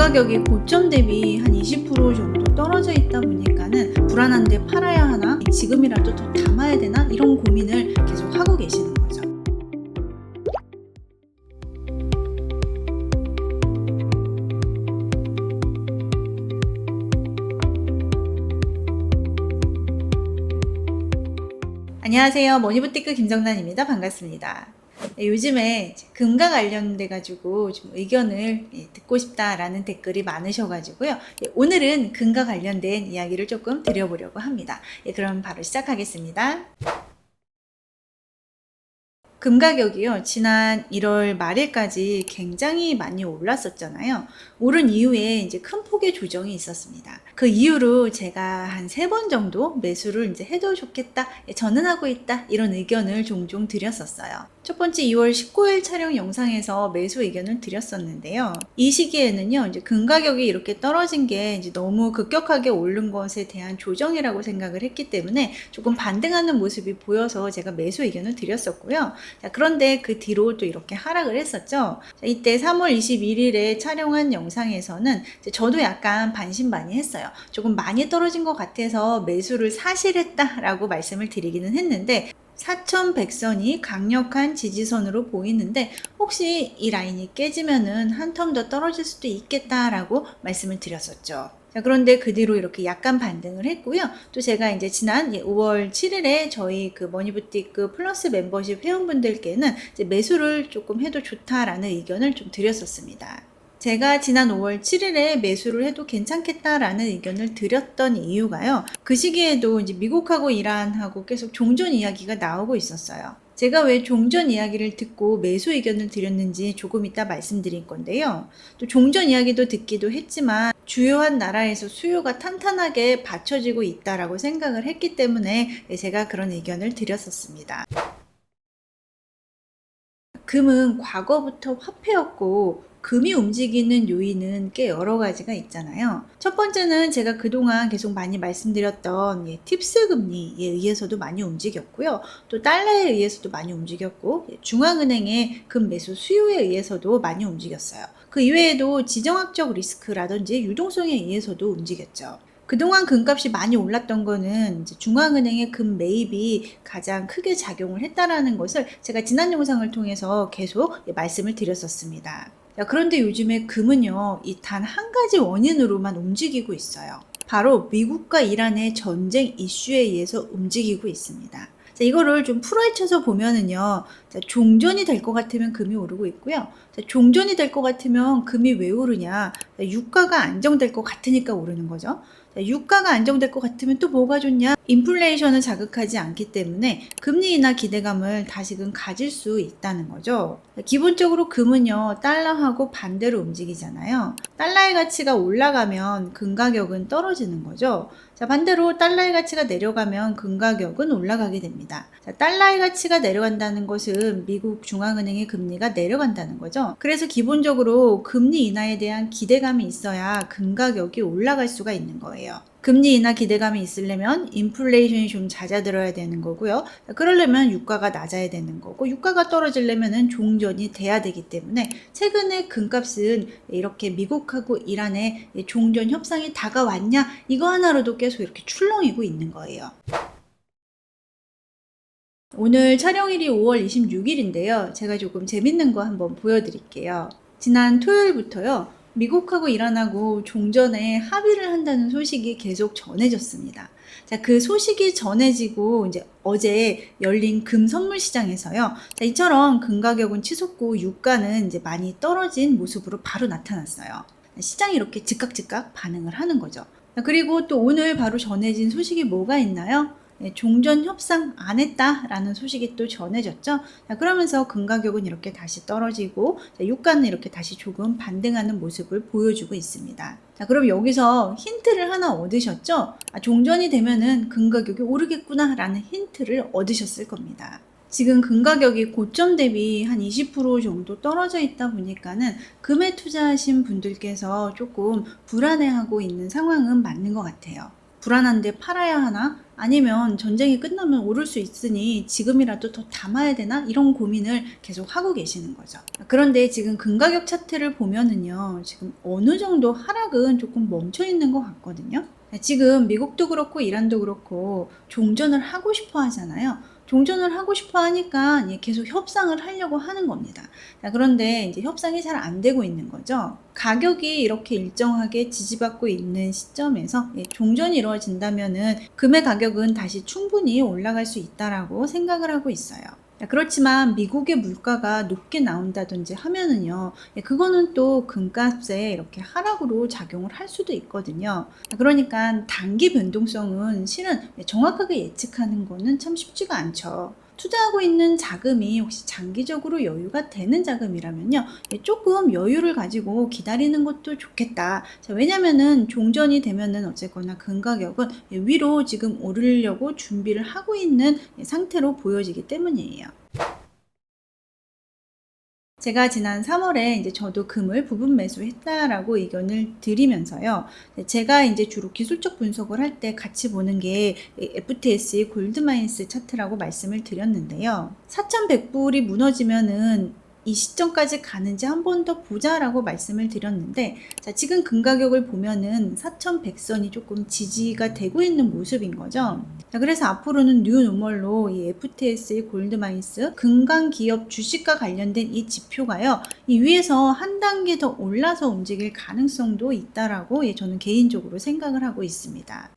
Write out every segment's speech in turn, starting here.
가격이 고점 대비 한 20% 정도 떨어져 있다 보니까는 불안한데 팔아야 하나? 지금이라도 더 담아야 되나? 이런 고민을 계속 하고 계시는 거죠. 안녕하세요. 머니부티크 김정란입니다. 반갑습니다. 요즘에 금과 관련돼 가지고 좀 의견을 듣고 싶다라는 댓글이 많으셔가지고요. 오늘은 금과 관련된 이야기를 조금 드려보려고 합니다. 그럼 바로 시작하겠습니다. 금 가격이요, 지난 1월 말일까지 굉장히 많이 올랐었잖아요. 오른 이후에 이제 큰 폭의 조정이 있었습니다. 그 이후로 제가 한 3번 정도 매수를 이제 해도 좋겠다, 전환하고 있다, 이런 의견을 종종 드렸었어요. 첫 번째 2월 19일 촬영 영상에서 매수 의견을 드렸었는데요. 이 시기에는요, 이제 금 가격이 이렇게 떨어진 게 이제 너무 급격하게 오른 것에 대한 조정이라고 생각을 했기 때문에 조금 반등하는 모습이 보여서 제가 매수 의견을 드렸었고요. 자, 그런데 그 뒤로 또 이렇게 하락을 했었죠. 자, 이때 3월 21일에 촬영한 영상에서는 저도 약간 반신반의했어요. 조금 많이 떨어진 것 같아서 매수를 사실했다라고 말씀을 드리기는 했는데 4100선이 강력한 지지선으로 보이는데 혹시 이 라인이 깨지면은 한 텀 더 떨어질 수도 있겠다라고 말씀을 드렸었죠. 자, 그런데 그 뒤로 이렇게 약간 반등을 했고요. 또 제가 이제 지난 5월 7일에 저희 그 머니부티크 플러스 멤버십 회원분들께는 이제 매수를 조금 해도 좋다라는 의견을 좀 드렸었습니다. 제가 지난 5월 7일에 매수를 해도 괜찮겠다라는 의견을 드렸던 이유가요. 그 시기에도 이제 미국하고 이란하고 계속 종전 이야기가 나오고 있었어요. 제가 왜 종전 이야기를 듣고 매수 의견을 드렸는지 조금 이따 말씀드릴 건데요. 또 종전 이야기도 듣기도 했지만 주요한 나라에서 수요가 탄탄하게 받쳐지고 있다라고 생각을 했기 때문에 제가 그런 의견을 드렸었습니다. 금은 과거부터 화폐였고 금이 움직이는 요인은 꽤 여러 가지가 있잖아요. 첫 번째는 제가 그동안 계속 많이 말씀드렸던 팁스 금리에 의해서도 많이 움직였고요. 또 달러에 의해서도 많이 움직였고 중앙은행의 금 매수 수요에 의해서도 많이 움직였어요. 그 이외에도 지정학적 리스크라든지 유동성에 의해서도 움직였죠. 그동안 금값이 많이 올랐던 거는 이제 중앙은행의 금 매입이 가장 크게 작용을 했다라는 것을 제가 지난 영상을 통해서 계속 말씀을 드렸었습니다. 그런데 요즘에 금은요, 이 단 한 가지 원인으로만 움직이고 있어요. 바로 미국과 이란의 전쟁 이슈에 의해서 움직이고 있습니다. 자, 이거를 좀 풀어헤쳐서 보면은요, 자, 종전이 될 것 같으면 금이 오르고 있고요. 자, 종전이 될 것 같으면 금이 왜 오르냐? 자, 유가가 안정될 것 같으니까 오르는 거죠. 자, 유가가 안정될 것 같으면 또 뭐가 좋냐? 인플레이션을 자극하지 않기 때문에 금리 인하 기대감을 다시금 가질 수 있다는 거죠. 자, 기본적으로 금은요, 달러하고 반대로 움직이잖아요. 달러의 가치가 올라가면 금 가격은 떨어지는 거죠. 자, 반대로 달러의 가치가 내려가면 금 가격은 올라가게 됩니다. 자, 달러의 가치가 내려간다는 것은 미국 중앙은행의 금리가 내려간다는 거죠. 그래서 기본적으로 금리 인하에 대한 기대감이 있어야 금 가격이 올라갈 수가 있는 거예요. 금리 인하 기대감이 있으려면 인플레이션이 좀 잦아들어야 되는 거고요. 그러려면 유가가 낮아야 되는 거고, 유가가 떨어지려면 종전이 돼야 되기 때문에 최근에 금값은 이렇게 미국하고 이란의 종전 협상이 다가왔냐, 이거 하나로도 계속 이렇게 출렁이고 있는 거예요. 오늘 촬영일이 5월 26일인데요. 제가 조금 재밌는 거 한번 보여드릴게요. 지난 토요일부터요, 미국하고 이란하고 종전에 합의를 한다는 소식이 계속 전해졌습니다. 자, 그 소식이 전해지고 이제 어제 열린 금 선물 시장에서요. 자, 이처럼 금 가격은 치솟고 유가는 이제 많이 떨어진 모습으로 바로 나타났어요. 시장이 이렇게 즉각 반응을 하는 거죠. 자, 그리고 또 오늘 바로 전해진 소식이 뭐가 있나요? 종전 협상 안 했다라는 소식이 또 전해졌죠. 자, 그러면서 금 가격은 이렇게 다시 떨어지고, 자, 유가는 이렇게 다시 조금 반등하는 모습을 보여주고 있습니다. 자, 그럼 여기서 힌트를 하나 얻으셨죠? 종전이 되면은 금 가격이 오르겠구나라는 힌트를 얻으셨을 겁니다. 지금 금 가격이 고점 대비 한 20% 정도 떨어져 있다 보니까는 금에 투자하신 분들께서 조금 불안해하고 있는 상황은 맞는 것 같아요. 불안한데 팔아야 하나? 아니면 전쟁이 끝나면 오를 수 있으니 지금이라도 더 담아야 되나? 이런 고민을 계속 하고 계시는 거죠. 그런데 지금 금가격 차트를 보면은요, 지금 어느 정도 하락은 조금 멈춰 있는 것 같거든요. 지금 미국도 그렇고 이란도 그렇고 종전을 하고 싶어 하잖아요. 종전을 하고 싶어 하니까 계속 협상을 하려고 하는 겁니다. 그런데 이제 협상이 잘 안 되고 있는 거죠. 가격이 이렇게 일정하게 지지받고 있는 시점에서 종전이 이루어진다면은 금의 가격은 다시 충분히 올라갈 수 있다라고 생각을 하고 있어요. 그렇지만 미국의 물가가 높게 나온다든지 하면은요, 그거는 또 금값에 이렇게 하락으로 작용을 할 수도 있거든요. 그러니까 단기 변동성은 실은 정확하게 예측하는 거는 참 쉽지가 않죠. 투자하고 있는 자금이 혹시 장기적으로 여유가 되는 자금이라면요, 조금 여유를 가지고 기다리는 것도 좋겠다. 자, 왜냐면은 종전이 되면은 어쨌거나 금 가격은 위로 지금 오르려고 준비를 하고 있는 상태로 보여지기 때문이에요. 제가 지난 3월에 이제 저도 금을 부분 매수했다라고 의견을 드리면서요. 제가 이제 주로 기술적 분석을 할 때 같이 보는 게 FTSE 골드마인스 차트라고 말씀을 드렸는데요. 4,100불이 무너지면은 이 시점까지 가는지 한 번 더 보자라고 말씀을 드렸는데, 자, 지금 금 가격을 보면은 4,100선이 조금 지지가 되고 있는 모습인 거죠. 자, 그래서 앞으로는 뉴노멀로 이 FTSE 골드마인스 금강 기업 주식과 관련된 이 지표가요, 이 위에서 한 단계 더 올라서 움직일 가능성도 있다라고 저는 개인적으로 생각을 하고 있습니다.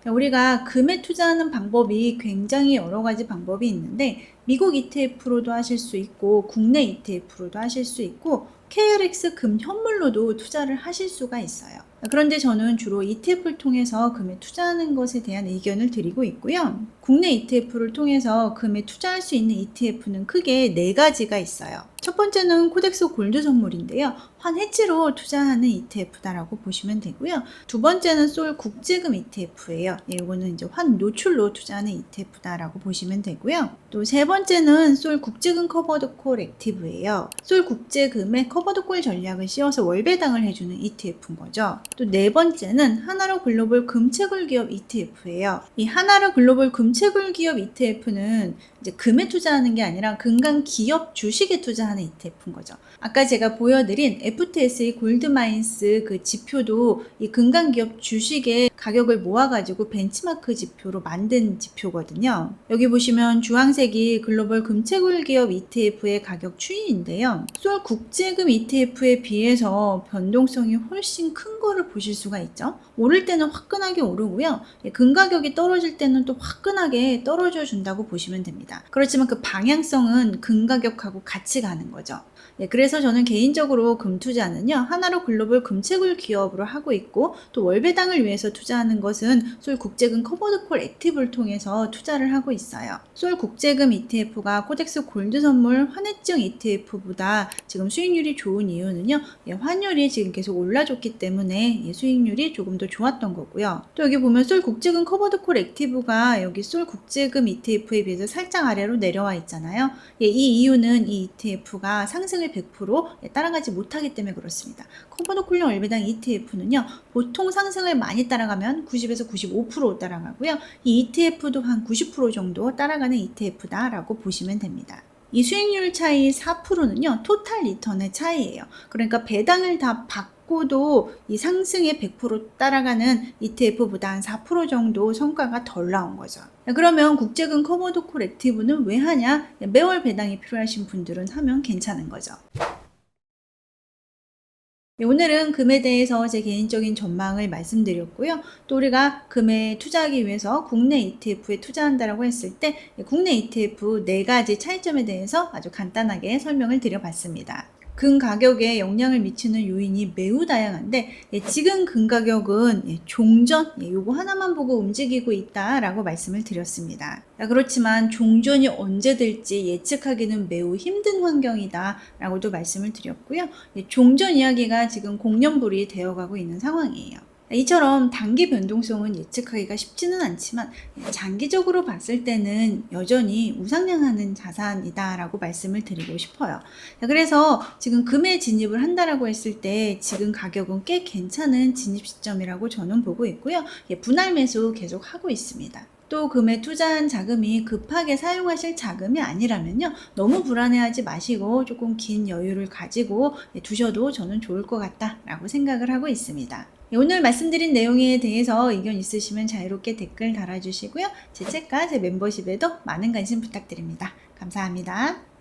우리가 금에 투자하는 방법이 굉장히 여러 가지 방법이 있는데, 미국 ETF로도 하실 수 있고 국내 ETF로도 하실 수 있고 KRX 금 현물로도 투자를 하실 수가 있어요. 그런데 저는 주로 ETF를 통해서 금에 투자하는 것에 대한 의견을 드리고 있고요. 국내 ETF를 통해서 금에 투자할 수 있는 ETF는 크게 4가지가 있어요. 첫 번째는 코덱스 골드 선물인데요. 환 해지로 투자하는 ETF다라고 보시면 되고요. 두 번째는 솔 국제금 ETF예요. 이거는 이제 환 노출로 투자하는 ETF다라고 보시면 되고요. 또 세 번째는 솔 국제금 커버드 콜 액티브예요. 솔 국제금에 커버드 콜 전략을 씌워서 월배당을 해주는 ETF인 거죠. 또 네 번째는 하나로 글로벌 금채굴 기업 ETF예요. 이 하나로 글로벌 금채굴 기업 ETF는 이제 금에 투자하는 게 아니라 금강 기업 주식에 투자하는 ETF인 거죠. 아까 제가 보여드린 FTSE 골드마인스 그 지표도 이 금강 기업 주식의 가격을 모아가지고 벤치마크 지표로 만든 지표거든요. 여기 보시면 주황색이 글로벌 금채굴 기업 ETF의 가격 추이인데요. 솔 국제금 ETF에 비해서 변동성이 훨씬 큰 거를 보실 수가 있죠. 오를 때는 화끈하게 오르고요. 금 가격이 떨어질 때는 또 화끈하게 떨어져 준다고 보시면 됩니다. 그렇지만 그 방향성은 금 가격하고 같이 가는 거죠. 그래서 저는 개인적으로 금 투자는요, 하나로 글로벌 금채굴 기업으로 하고 있고, 또 월배당을 위해서 투자하는 것은 솔 국제금 커버드콜 액티브를 통해서 투자를 하고 있어요. 솔 국제금 ETF가 코덱스 골드 선물 환해증 ETF보다 지금 수익률이 좋은 이유는요, 환율이 지금 계속 올라줬기 때문에 수익률이 조금 더 좋았던 거고요. 또 여기 보면 솔 국제금 커버드콜 액티브가 여기 솔 국제금 ETF에 비해서 살짝 아래로 내려와 있잖아요. 이 이유는 이 ETF가 상승을 100% 따라가지 못하기 때문에 그렇습니다. 커버드콜용 월배당 ETF는요, 보통 상승을 많이 따라가면 90에서 95% 따라가고요. 이 ETF도 한 90% 정도 따라가는 ETF다라고 보시면 됩니다. 이 수익률 차이 4%는요, 토탈 리턴의 차이예요. 그러니까 배당을 다 받고도 이 상승에 100% 따라가는 ETF보다 한 4% 정도 성과가 덜 나온 거죠. 그러면 국제금 커버드콜 액티브는 왜 하냐? 매월 배당이 필요하신 분들은 하면 괜찮은 거죠. 오늘은 금에 대해서 제 개인적인 전망을 말씀드렸고요. 또 우리가 금에 투자하기 위해서 국내 ETF에 투자한다라고 했을 때 국내 ETF 4가지 차이점에 대해서 아주 간단하게 설명을 드려봤습니다. 금 가격에 영향을 미치는 요인이 매우 다양한데 지금 금 가격은 종전 요거 하나만 보고 움직이고 있다라고 말씀을 드렸습니다. 그렇지만 종전이 언제 될지 예측하기는 매우 힘든 환경이다 라고도 말씀을 드렸고요. 종전 이야기가 지금 공연불이 되어가고 있는 상황이에요. 이처럼 단기 변동성은 예측하기가 쉽지는 않지만 장기적으로 봤을 때는 여전히 우상향하는 자산이다라고 말씀을 드리고 싶어요. 그래서 지금 금에 진입을 한다라고 했을 때 지금 가격은 꽤 괜찮은 진입 시점이라고 저는 보고 있고요. 분할 매수 계속 하고 있습니다. 또 금에 투자한 자금이 급하게 사용하실 자금이 아니라면요, 너무 불안해하지 마시고 조금 긴 여유를 가지고 두셔도 저는 좋을 것 같다라고 생각을 하고 있습니다. 오늘 말씀드린 내용에 대해서 의견 있으시면 자유롭게 댓글 달아주시고요. 제 책과 제 멤버십에도 많은 관심 부탁드립니다. 감사합니다.